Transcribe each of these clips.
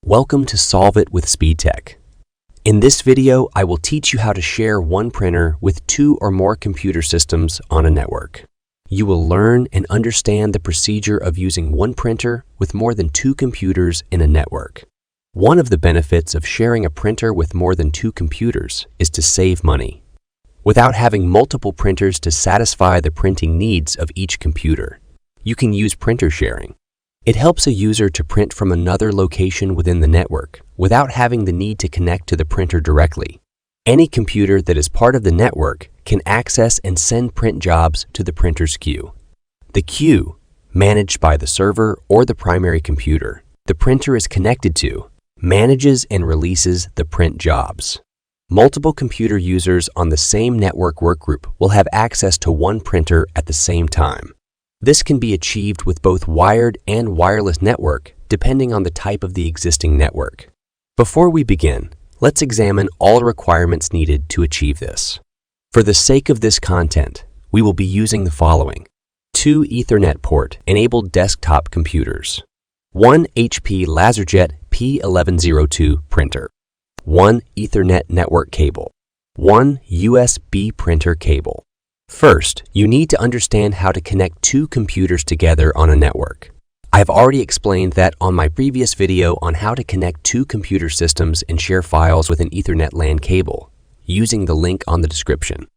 Welcome to Solve It with Speedtech. In this video, I will teach you how to share one printer with two or more computer systems on a network. You will learn and understand the procedure of using one printer with more than two computers in a network. One of the benefits of sharing a printer with more than two computers is to save money, without having multiple printers to satisfy the printing needs of each computer. You can use printer sharing. It helps a user to print from another location within the network without having the need to connect to the printer directly. Any computer that is part of the network can access and send print jobs to the printer's queue. The queue, managed by the server or the primary computer the printer is connected to, manages and releases the print jobs. Multiple computer users on the same network workgroup will have access to one printer at the same time. This can be achieved with both wired and wireless network, depending on the type of the existing network. Before we begin, let's examine all requirements needed to achieve this. For the sake of this content, we will be using the following: 2 Ethernet port-enabled desktop computers, 1 HP LaserJet P1102 printer, 1 Ethernet network cable, 1 USB printer cable. First, you need to understand how to connect two computers together on a network. I've already explained that on my previous video on how to connect two computer systems and share files with an Ethernet LAN cable, using the link on the description.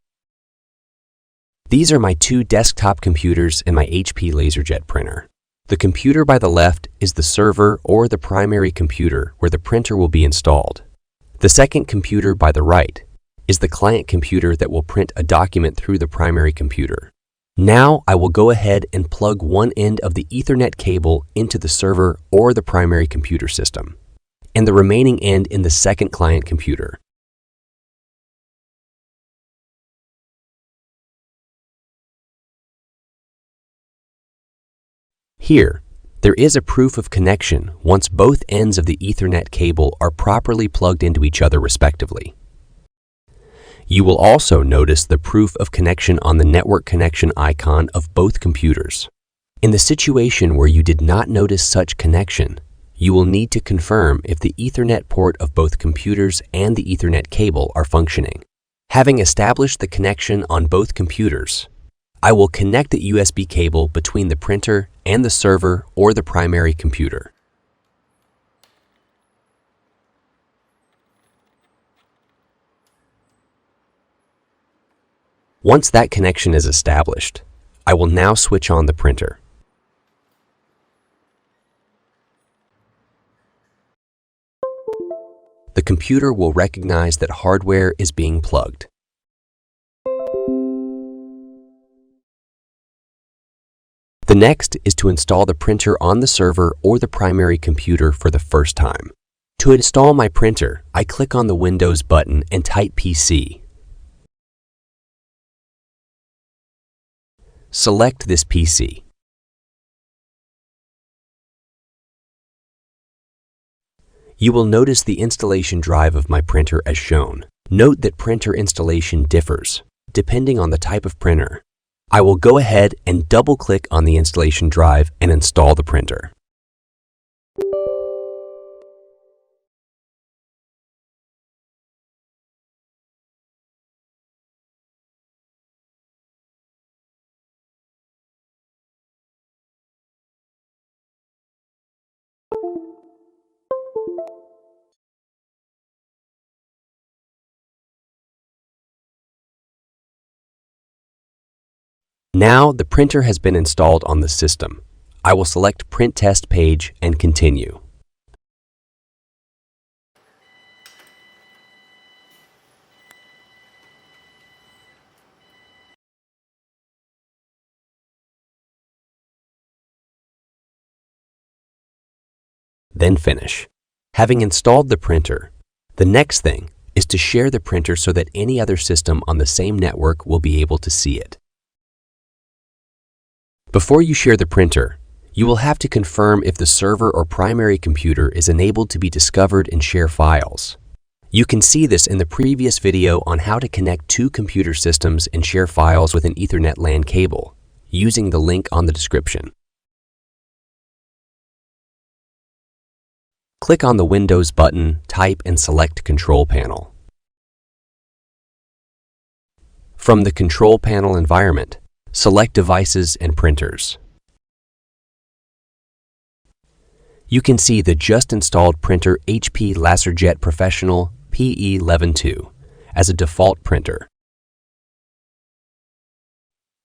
These are my two desktop computers and my HP LaserJet printer. The computer by the left is the server or the primary computer where the printer will be installed. The second computer by the right is the client computer that will print a document through the primary computer. Now I will go ahead and plug one end of the Ethernet cable into the server or the primary computer system, and the remaining end in the second client computer. Here, there is a proof of connection once both ends of the Ethernet cable are properly plugged into each other respectively. You will also notice the proof of connection on the network connection icon of both computers. In the situation where you did not notice such connection, you will need to confirm if the Ethernet port of both computers and the Ethernet cable are functioning. Having established the connection on both computers, I will connect the USB cable between the printer and the server or the primary computer. Once that connection is established, I will now switch on the printer. The computer will recognize that hardware is being plugged. The next is to install the printer on the server or the primary computer for the first time. To install my printer, I click on the Windows button and type PC. Select this PC. You will notice the installation drive of my printer as shown. Note that printer installation differs, depending on the type of printer. I will go ahead and double-click on the installation drive and install the printer. Now the printer has been installed on the system. I will select Print Test Page and continue. Then finish. Having installed the printer, the next thing is to share the printer so that any other system on the same network will be able to see it. Before you share the printer, you will have to confirm if the server or primary computer is enabled to be discovered and share files. You can see this in the previous video on how to connect two computer systems and share files with an Ethernet LAN cable, using the link on the description. Click on the Windows button, type and select Control Panel. From the Control Panel environment, select Devices and Printers. You can see the just installed printer HP LaserJet Professional PE112 as a default printer.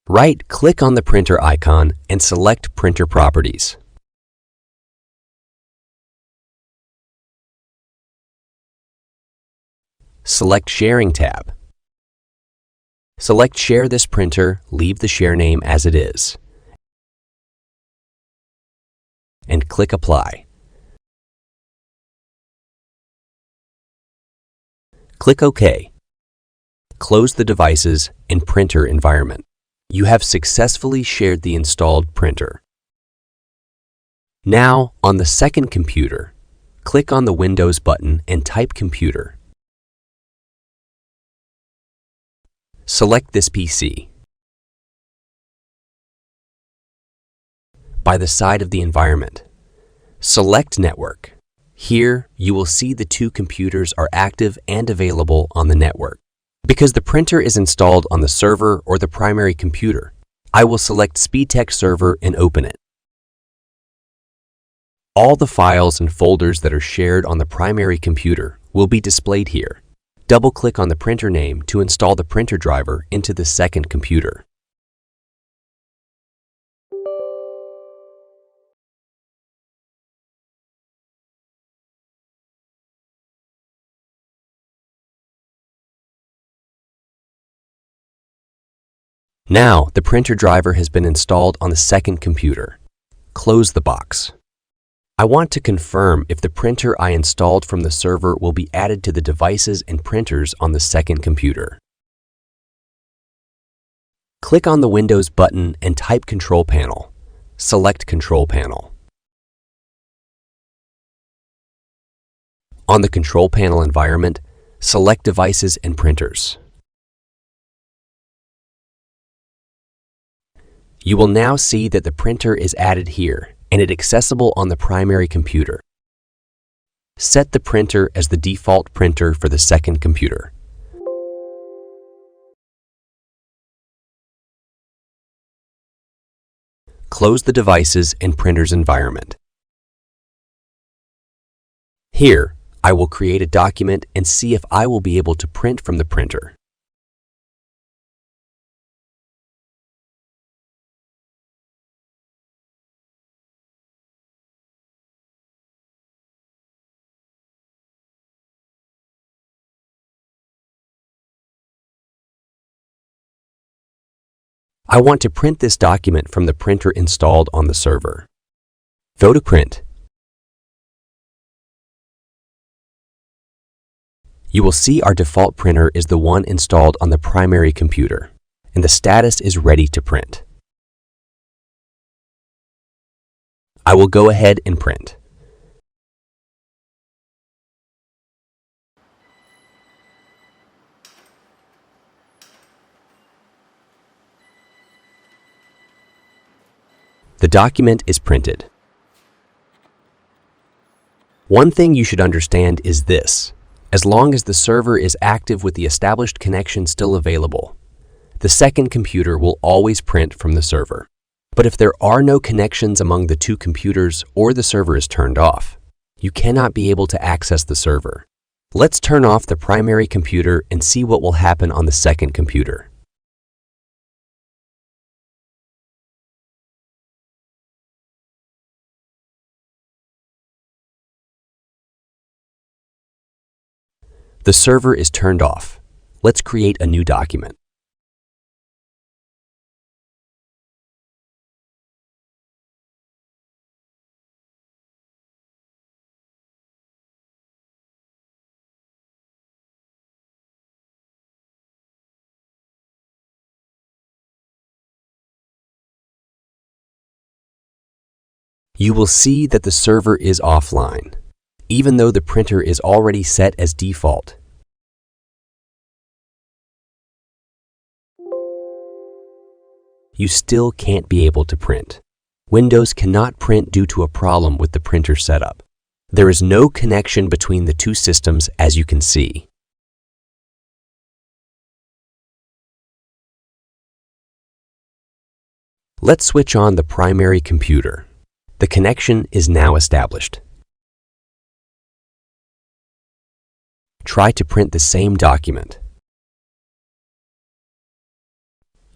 Right-click on the printer icon and select Printer Properties. Select Sharing tab. Select Share this printer, leave the share name as it is, and click Apply. Click OK. Close the Devices and Printer environment. You have successfully shared the installed printer. Now, on the second computer, click on the Windows button and type Computer. Select this PC. By the side of the environment, select Network. Here, you will see the two computers are active and available on the network. Because the printer is installed on the server or the primary computer, I will select Speedtech Server and open it. All the files and folders that are shared on the primary computer will be displayed here. Double-click on the printer name to install the printer driver into the second computer. Now, the printer driver has been installed on the second computer. Close the box. I want to confirm if the printer I installed from the server will be added to the devices and printers on the second computer. Click on the Windows button and type Control Panel. Select Control Panel. On the Control Panel environment, select Devices and Printers. You will now see that the printer is added here and it is accessible on the primary computer. Set the printer as the default printer for the second computer. Close the Devices and Printers environment. Here, I will create a document and see if I will be able to print from the printer. I want to print this document from the printer installed on the server. Go to Print. You will see our default printer is the one installed on the primary computer, and the status is ready to print. I will go ahead and print. The document is printed. One thing you should understand is this: as long as the server is active with the established connection still available, the second computer will always print from the server. But if there are no connections among the two computers or the server is turned off, you cannot be able to access the server. Let's turn off the primary computer and see what will happen on the second computer. The server is turned off. Let's create a new document. You will see that the server is offline, even though the printer is already set as default. You still can't be able to print. Windows cannot print due to a problem with the printer setup. There is no connection between the two systems, as you can see. Let's switch on the primary computer. The connection is now established. Try to print the same document.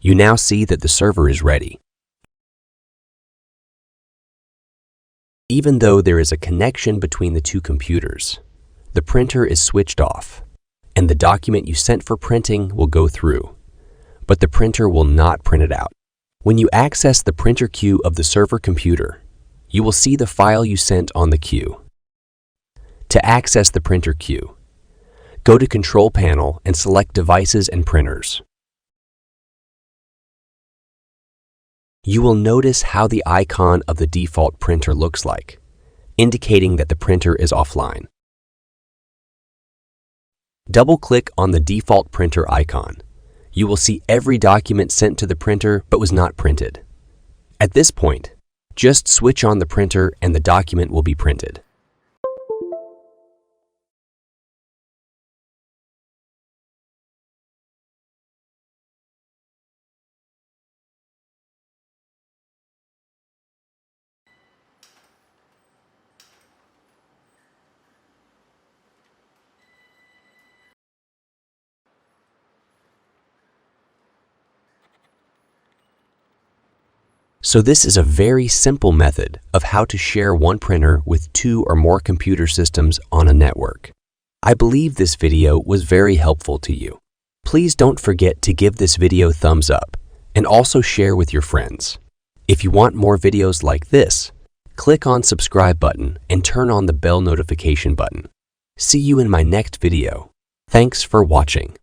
You now see that the server is ready. Even though there is a connection between the two computers, the printer is switched off, and the document you sent for printing will go through, but the printer will not print it out. When you access the printer queue of the server computer, you will see the file you sent on the queue. To access the printer queue, go to Control Panel and select Devices and Printers. You will notice how the icon of the default printer looks like, indicating that the printer is offline. Double-click on the default printer icon. You will see every document sent to the printer but was not printed. At this point, just switch on the printer and the document will be printed. So this is a very simple method of how to share one printer with two or more computer systems on a network. I believe this video was very helpful to you. Please don't forget to give this video thumbs up and also share with your friends. If you want more videos like this, click on subscribe button and turn on the bell notification button. See you in my next video. Thanks for watching.